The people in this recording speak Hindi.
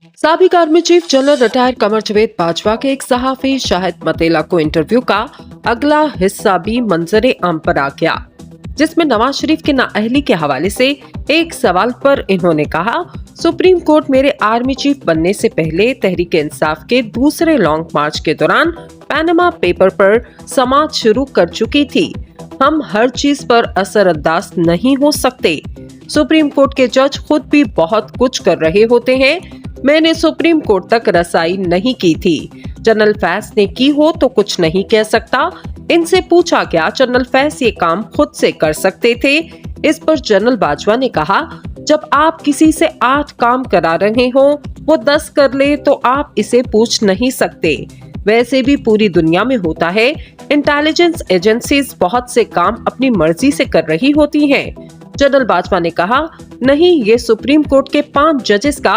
साबिक army chief general retired Qamar Javed Bajwa के एक सहाफी शाहिद मतेला को इंटरव्यू का अगला हिस्सा भी मंजरे आम पर आ गया, जिसमें नवाज शरीफ के नाअहली के हवाले से एक सवाल पर इन्होंने कहा, सुप्रीम कोर्ट मेरे आर्मी चीफ बनने से पहले तहरीक इंसाफ के दूसरे लॉन्ग मार्च के दौरान पैनामा पेपर पर समाअत शुरू कर चुकी थी। हम हर चीज पर असरअंदाज नहीं हो सकते। सुप्रीम कोर्ट के जज खुद भी बहुत कुछ कर रहे होते हैं। मैंने सुप्रीम कोर्ट तक रसाई नहीं की थी। जनरल फैज ने की हो तो कुछ नहीं कह सकता। इनसे पूछा गया, जनरल फैज ये काम खुद से कर सकते थे। इस पर जनरल बाजवा ने कहा, जब आप किसी से 8 काम करा रहे हो, वो 10 कर ले तो आप इसे पूछ नहीं सकते। वैसे भी पूरी दुनिया में होता है, इंटेलिजेंस एजेंसीज बहुत से काम अपनी मर्जी से कर रही होती हैं। जनरल बाजवा ने कहा, नहीं, ये सुप्रीम कोर्ट के 5 जजेस का